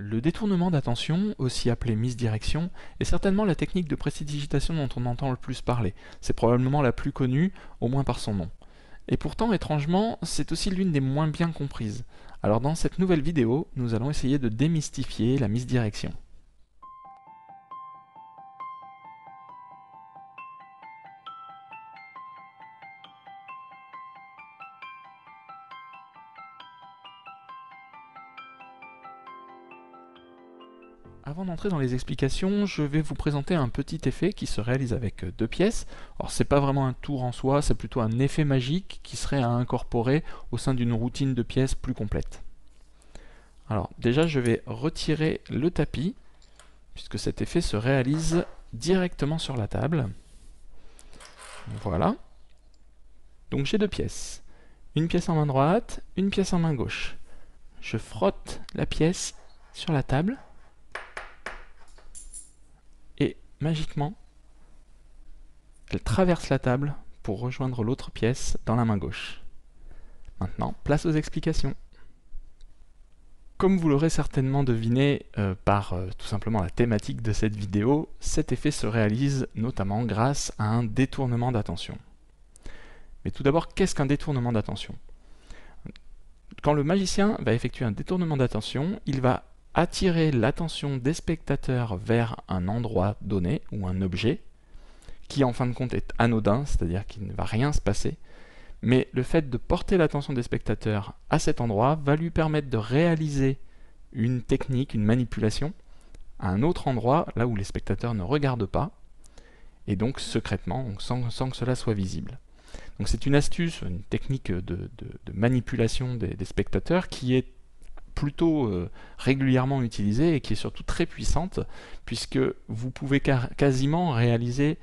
Le détournement d'attention, aussi appelé misdirection, est certainement la technique de prestidigitation dont on entend le plus parler. C'est probablement la plus connue, au moins par son nom. Et pourtant, étrangement, c'est aussi l'une des moins bien comprises. Alors dans cette nouvelle vidéo, nous allons essayer de démystifier la misdirection. Avant d'entrer dans les explications, je vais vous présenter un petit effet qui se réalise avec deux pièces. Alors c'est pas vraiment un tour en soi, c'est plutôt un effet magique qui serait à incorporer au sein d'une routine de pièces plus complète. Alors déjà je vais retirer le tapis, puisque cet effet se réalise directement sur la table. Voilà. Donc j'ai deux pièces. Une pièce en main droite, une pièce en main gauche. Je frotte la pièce sur la table. Et magiquement, elle traverse la table pour rejoindre l'autre pièce dans la main gauche. Maintenant, place aux explications. Comme vous l'aurez certainement deviné par tout simplement la thématique de cette vidéo, cet effet se réalise notamment grâce à un détournement d'attention. Mais tout d'abord, qu'est-ce qu'un détournement d'attention? Quand le magicien va effectuer un détournement d'attention, il va attirer l'attention des spectateurs vers un endroit donné ou un objet qui en fin de compte est anodin, c'est-à-dire qu'il ne va rien se passer, mais le fait de porter l'attention des spectateurs à cet endroit va lui permettre de réaliser une technique, une manipulation à un autre endroit, là où les spectateurs ne regardent pas, et donc secrètement, sans que cela soit visible. Donc c'est une astuce, une technique de manipulation des spectateurs qui est plutôt régulièrement utilisée et qui est surtout très puissante, puisque vous pouvez quasiment réaliser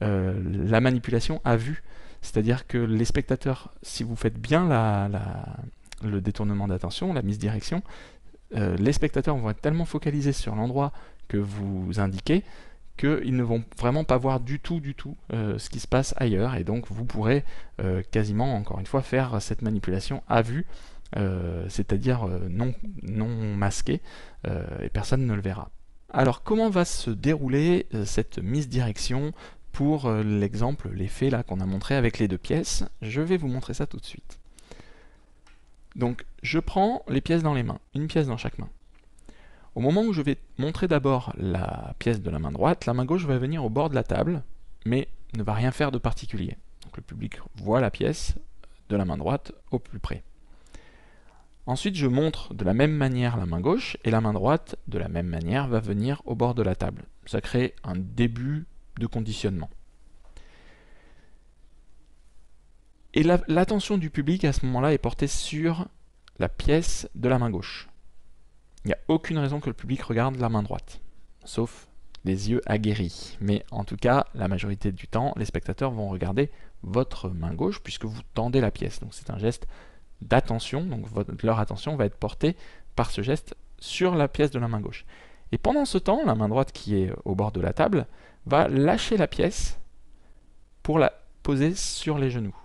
la manipulation à vue. C'est-à-dire que les spectateurs, si vous faites bien le détournement d'attention, la misdirection, les spectateurs vont être tellement focalisés sur l'endroit que vous indiquez qu'ils ne vont vraiment pas voir du tout ce qui se passe ailleurs, et donc vous pourrez quasiment, encore une fois, faire cette manipulation à vue, c'est-à-dire non masqué, et personne ne le verra. Alors comment va se dérouler cette misdirection pour l'exemple, l'effet là qu'on a montré avec les deux pièces? Je vais vous montrer ça tout de suite. Donc je prends les pièces dans les mains, une pièce dans chaque main. Au moment où je vais montrer d'abord la pièce de la main droite, la main gauche va venir au bord de la table, mais ne va rien faire de particulier. Donc le public voit la pièce de la main droite au plus près. Ensuite, je montre de la même manière la main gauche, et la main droite, de la même manière, va venir au bord de la table. Ça crée un début de conditionnement. Et l'attention du public à ce moment-là est portée sur la pièce de la main gauche. Il n'y a aucune raison que le public regarde la main droite, sauf les yeux aguerris. Mais en tout cas, la majorité du temps, les spectateurs vont regarder votre main gauche puisque vous tendez la pièce. Donc c'est un geste d'attention, donc leur attention va être portée par ce geste sur la pièce de la main gauche. Et pendant ce temps, la main droite qui est au bord de la table va lâcher la pièce pour la poser sur les genoux,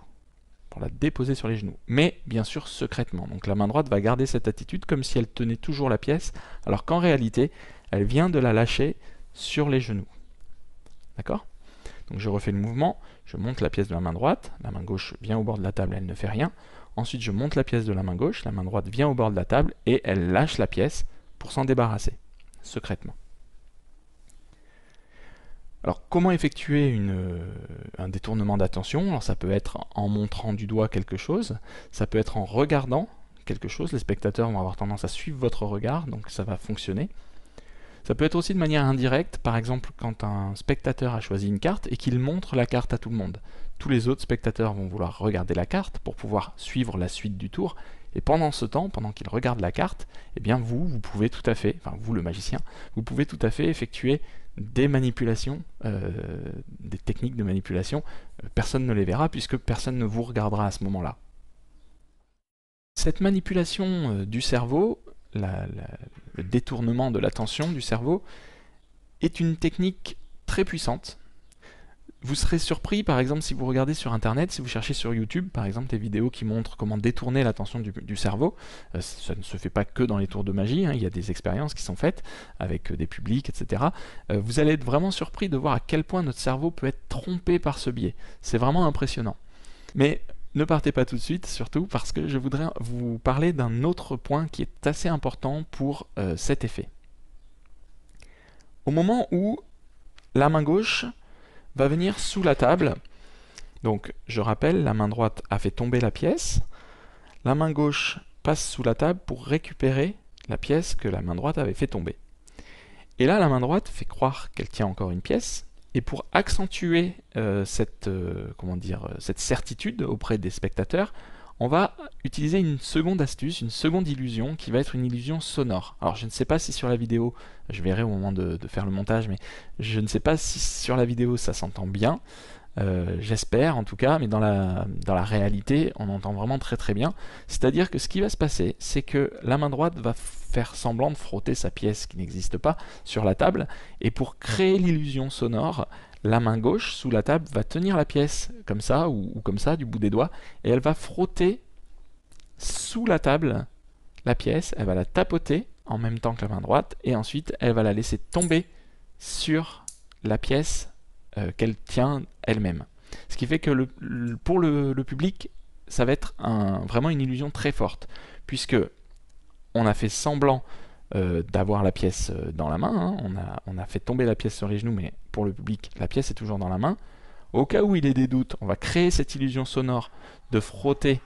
pour la déposer sur les genoux, mais bien sûr secrètement. Donc la main droite va garder cette attitude comme si elle tenait toujours la pièce, alors qu'en réalité, elle vient de la lâcher sur les genoux. D'accord? Donc je refais le mouvement, je monte la pièce de la main droite, la main gauche vient au bord de la table, elle ne fait rien. Ensuite je monte la pièce de la main gauche, la main droite vient au bord de la table et elle lâche la pièce pour s'en débarrasser, secrètement. Alors comment effectuer un détournement d'attention? Alors ça peut être en montrant du doigt quelque chose, ça peut être en regardant quelque chose, les spectateurs vont avoir tendance à suivre votre regard, donc ça va fonctionner. Ça peut être aussi de manière indirecte, par exemple quand un spectateur a choisi une carte et qu'il montre la carte à tout le monde. Tous les autres spectateurs vont vouloir regarder la carte pour pouvoir suivre la suite du tour, et pendant ce temps, pendant qu'ils regardent la carte, eh bien vous pouvez tout à fait, enfin vous le magicien, vous pouvez tout à fait effectuer des manipulations, des techniques de manipulation. Personne ne les verra puisque personne ne vous regardera à ce moment-là. Cette manipulation du cerveau, le détournement de l'attention du cerveau, est une technique très puissante. Vous serez surpris, par exemple, si vous regardez sur Internet, si vous cherchez sur YouTube, par exemple, des vidéos qui montrent comment détourner l'attention du cerveau. Ça ne se fait pas que dans les tours de magie, hein, il y a des expériences qui sont faites avec des publics, etc. Vous allez être vraiment surpris de voir à quel point notre cerveau peut être trompé par ce biais. C'est vraiment impressionnant. Mais ne partez pas tout de suite, surtout parce que je voudrais vous parler d'un autre point qui est assez important pour cet effet. Au moment où la main gauche va venir sous la table. Donc, je rappelle, la main droite a fait tomber la pièce. La main gauche passe sous la table pour récupérer la pièce que la main droite avait fait tomber. Et là, la main droite fait croire qu'elle tient encore une pièce. Et pour accentuer cette certitude auprès des spectateurs, on va utiliser une seconde astuce, une seconde illusion qui va être une illusion sonore. Alors je ne sais pas si sur la vidéo, je verrai au moment de faire le montage, mais je ne sais pas si sur la vidéo ça s'entend bien. J'espère en tout cas, mais dans la réalité, on entend vraiment très très bien. C'est-à-dire que ce qui va se passer, c'est que la main droite va faire semblant de frotter sa pièce qui n'existe pas sur la table, et pour créer l'illusion sonore, la main gauche sous la table va tenir la pièce comme ça ou comme ça du bout des doigts, et elle va frotter sous la table la pièce, elle va la tapoter en même temps que la main droite, et ensuite elle va la laisser tomber sur la pièce qu'elle tient elle-même. Ce qui fait que pour le public, ça va être vraiment une illusion très forte, puisque on a fait semblant d'avoir la pièce dans la main, hein. On a fait tomber la pièce sur les genoux, mais pour le public, la pièce est toujours dans la main. Au cas où il ait des doutes, on va créer cette illusion sonore de frotter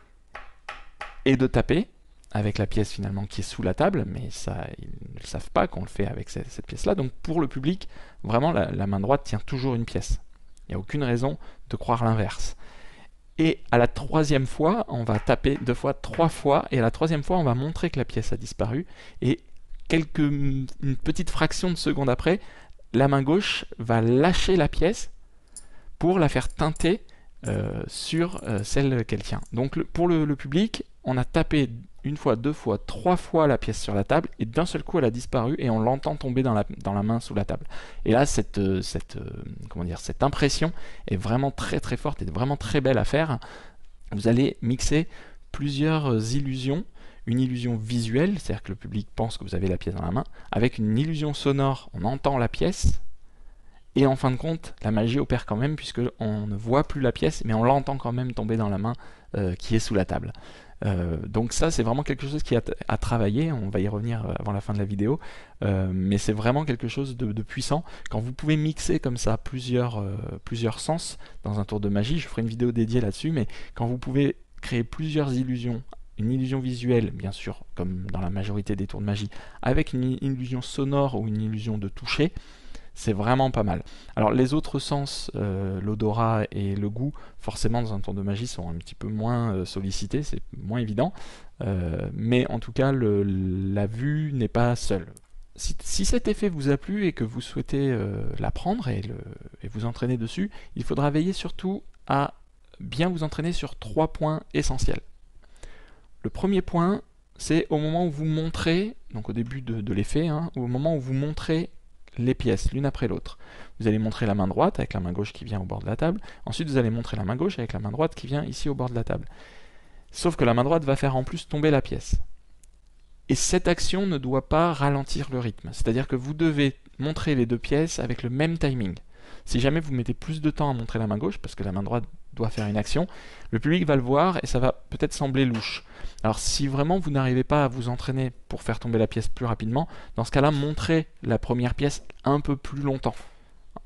et de taper avec la pièce finalement qui est sous la table, mais ça, ils ne le savent pas qu'on le fait avec cette pièce-là. Donc pour le public, vraiment la main droite tient toujours une pièce. Il n'y a aucune raison de croire l'inverse. Et à la troisième fois, on va taper 2 fois, 3 fois, et à la troisième fois, on va montrer que la pièce a disparu, et une petite fraction de seconde après, la main gauche va lâcher la pièce pour la faire teinter sur celle qu'elle tient. Donc pour le public, on a tapé 1 fois, 2 fois, 3 fois la pièce sur la table, et d'un seul coup elle a disparu et on l'entend tomber dans la main sous la table. Et là cette impression est vraiment très très forte et vraiment très belle à faire. Vous allez mixer plusieurs illusions, une illusion visuelle, c'est-à-dire que le public pense que vous avez la pièce dans la main, avec une illusion sonore, on entend la pièce, et en fin de compte, la magie opère quand même, puisqu'on ne voit plus la pièce, mais on l'entend quand même tomber dans la main qui est sous la table. Donc ça, c'est vraiment quelque chose qui est à travailler, on va y revenir avant la fin de la vidéo, mais c'est vraiment quelque chose de puissant. Quand vous pouvez mixer comme ça plusieurs sens dans un tour de magie, je ferai une vidéo dédiée là-dessus, mais quand vous pouvez créer plusieurs illusions, une illusion visuelle, bien sûr, comme dans la majorité des tours de magie, avec une illusion sonore ou une illusion de toucher, c'est vraiment pas mal. Alors les autres sens, l'odorat et le goût, forcément dans un tour de magie sont un petit peu moins sollicités, c'est moins évident, mais en tout cas la vue n'est pas seule. Si cet effet vous a plu et que vous souhaitez l'apprendre et vous entraîner dessus, il faudra veiller surtout à bien vous entraîner sur 3 points essentiels. Le premier point, c'est au moment où vous montrez, donc au début de l'effet, hein, au moment où vous montrez les pièces l'une après l'autre. Vous allez montrer la main droite avec la main gauche qui vient au bord de la table. Ensuite, vous allez montrer la main gauche avec la main droite qui vient ici au bord de la table. Sauf que la main droite va faire en plus tomber la pièce. Et cette action ne doit pas ralentir le rythme. C'est-à-dire que vous devez montrer les 2 pièces avec le même timing. Si jamais vous mettez plus de temps à montrer la main gauche, parce que la main droite doit faire une action, le public va le voir et ça va peut-être sembler louche. Alors si vraiment vous n'arrivez pas à vous entraîner pour faire tomber la pièce plus rapidement, dans ce cas-là, montrez la première pièce un peu plus longtemps.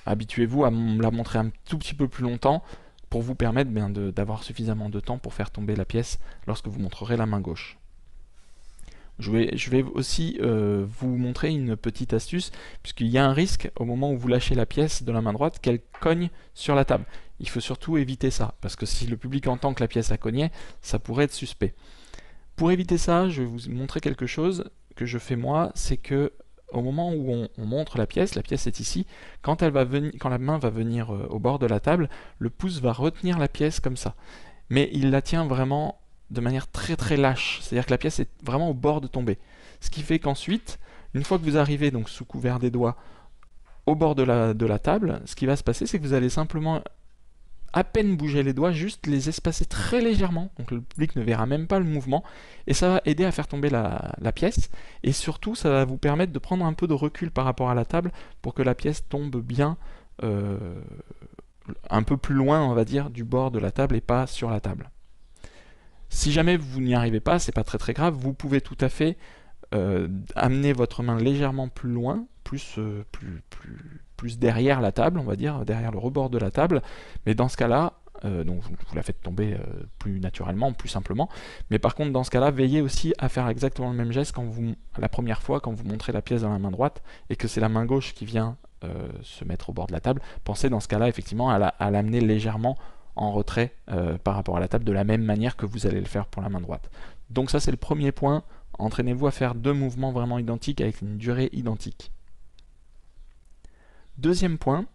Habituez-vous à la montrer un tout petit peu plus longtemps pour vous permettre d'avoir suffisamment de temps pour faire tomber la pièce lorsque vous montrerez la main gauche. Je vais aussi vous montrer une petite astuce, puisqu'il y a un risque au moment où vous lâchez la pièce de la main droite qu'elle cogne sur la table. Il faut surtout éviter ça, parce que si le public entend que la pièce a cogné, ça pourrait être suspect. Pour éviter ça, je vais vous montrer quelque chose que je fais moi, c'est que au moment où on montre la pièce est ici, quand la main va venir au bord de la table, le pouce va retenir la pièce comme ça. Mais il la tient vraiment de manière très très lâche, c'est-à-dire que la pièce est vraiment au bord de tomber. Ce qui fait qu'ensuite, une fois que vous arrivez donc sous couvert des doigts au bord de la table, ce qui va se passer, c'est que vous allez simplement à peine bouger les doigts, juste les espacer très légèrement, donc le public ne verra même pas le mouvement, et ça va aider à faire tomber la pièce, et surtout ça va vous permettre de prendre un peu de recul par rapport à la table pour que la pièce tombe bien un peu plus loin, on va dire, du bord de la table et pas sur la table. Si jamais vous n'y arrivez pas, c'est pas très grave, vous pouvez tout à fait amener votre main légèrement plus loin, plus derrière la table, on va dire, derrière le rebord de la table, mais dans ce cas-là, donc vous la faites tomber plus naturellement, plus simplement, mais par contre dans ce cas-là, veillez aussi à faire exactement le même geste la première fois quand vous montrez la pièce dans la main droite et que c'est la main gauche qui vient se mettre au bord de la table. Pensez dans ce cas-là effectivement à l'amener légèrement en retrait par rapport à la table de la même manière que vous allez le faire pour la main droite. Donc ça c'est le premier point, entraînez-vous à faire 2 mouvements vraiment identiques avec une durée identique. Deuxième point,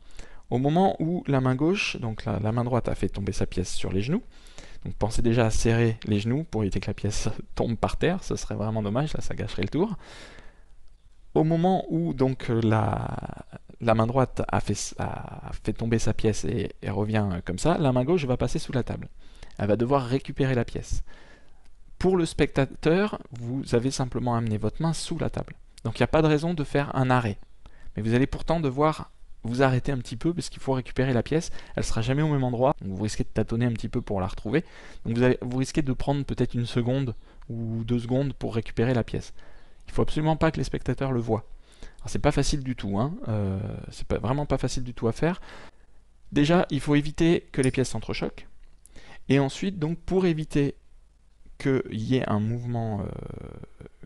au moment où la main gauche, donc la main droite a fait tomber sa pièce sur les genoux, donc pensez déjà à serrer les genoux pour éviter que la pièce tombe par terre, ce serait vraiment dommage, là ça gâcherait le tour. Au moment où donc la main droite a fait tomber sa pièce et revient comme ça, la main gauche va passer sous la table. Elle va devoir récupérer la pièce. Pour le spectateur, vous avez simplement amené votre main sous la table. Donc il n'y a pas de raison de faire un arrêt. Mais vous allez pourtant devoir vous arrêter un petit peu parce qu'il faut récupérer la pièce. Elle ne sera jamais au même endroit. Donc vous risquez de tâtonner un petit peu pour la retrouver. Donc vous risquez de prendre peut-être 1 seconde ou 2 secondes pour récupérer la pièce. Il ne faut absolument pas que les spectateurs le voient. C'est pas facile du tout, hein. C'est vraiment pas facile du tout à faire. Déjà, il faut éviter que les pièces s'entrechoquent. Et ensuite, donc, pour éviter qu'il y ait un mouvement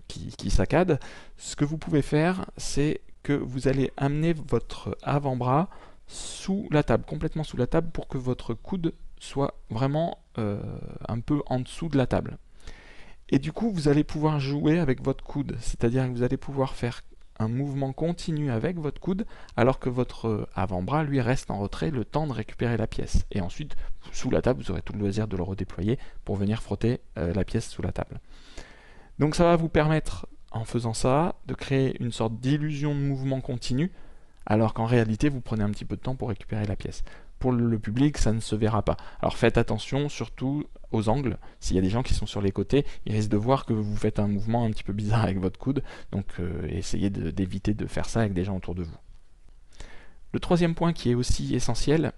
qui saccade, ce que vous pouvez faire, c'est que vous allez amener votre avant-bras sous la table, complètement sous la table, pour que votre coude soit vraiment un peu en dessous de la table. Et du coup, vous allez pouvoir jouer avec votre coude, c'est-à-dire que vous allez pouvoir faire un mouvement continu avec votre coude, alors que votre avant-bras, lui, reste en retrait le temps de récupérer la pièce. Et ensuite, sous la table, vous aurez tout le loisir de le redéployer pour venir frotter la pièce sous la table. Donc ça va vous permettre, en faisant ça, de créer une sorte d'illusion de mouvement continu, alors qu'en réalité, vous prenez un petit peu de temps pour récupérer la pièce. Pour le public, ça ne se verra pas. Alors faites attention, surtout aux angles. S'il y a des gens qui sont sur les côtés, ils risquent de voir que vous faites un mouvement un petit peu bizarre avec votre coude, donc essayez d'éviter de faire ça avec des gens autour de vous. Le troisième point qui est aussi essentiel,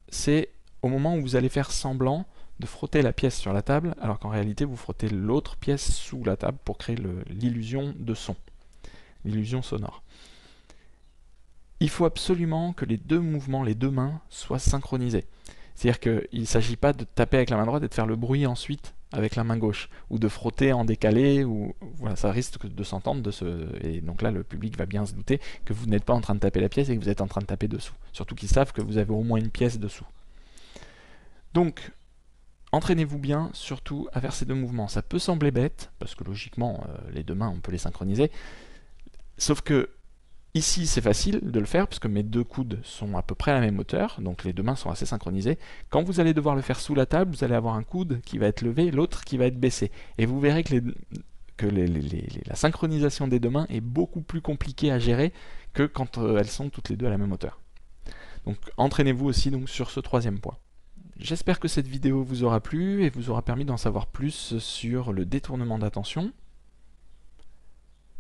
c'est au moment où vous allez faire semblant de frotter la pièce sur la table, alors qu'en réalité vous frottez l'autre pièce sous la table pour créer l'illusion de son, l'illusion sonore. Il faut absolument que les 2 mouvements, les 2 mains, soient synchronisés. C'est-à-dire qu'il ne s'agit pas de taper avec la main droite et de faire le bruit ensuite avec la main gauche, ou de frotter en décalé, ou voilà, ça risque de s'entendre, et donc là le public va bien se douter que vous n'êtes pas en train de taper la pièce et que vous êtes en train de taper dessous. Surtout qu'ils savent que vous avez au moins une pièce dessous. Donc, entraînez-vous bien, surtout, à faire ces 2 mouvements. Ça peut sembler bête, parce que logiquement, les 2 mains, on peut les synchroniser, sauf que ici, c'est facile de le faire, puisque mes 2 coudes sont à peu près à la même hauteur, donc les 2 mains sont assez synchronisées. Quand vous allez devoir le faire sous la table, vous allez avoir un coude qui va être levé, l'autre qui va être baissé. Et vous verrez que la synchronisation des 2 mains est beaucoup plus compliquée à gérer que quand elles sont toutes les 2 à la même hauteur. Donc entraînez-vous aussi donc, sur ce 3e point. J'espère que cette vidéo vous aura plu et vous aura permis d'en savoir plus sur le détournement d'attention.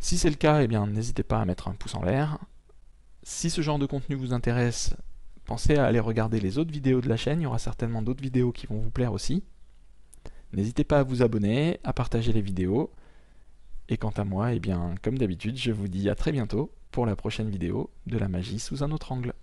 Si c'est le cas, eh bien, n'hésitez pas à mettre un pouce en l'air. Si ce genre de contenu vous intéresse, pensez à aller regarder les autres vidéos de la chaîne, il y aura certainement d'autres vidéos qui vont vous plaire aussi. N'hésitez pas à vous abonner, à partager les vidéos. Et quant à moi, eh bien, comme d'habitude, je vous dis à très bientôt pour la prochaine vidéo de la magie sous un autre angle.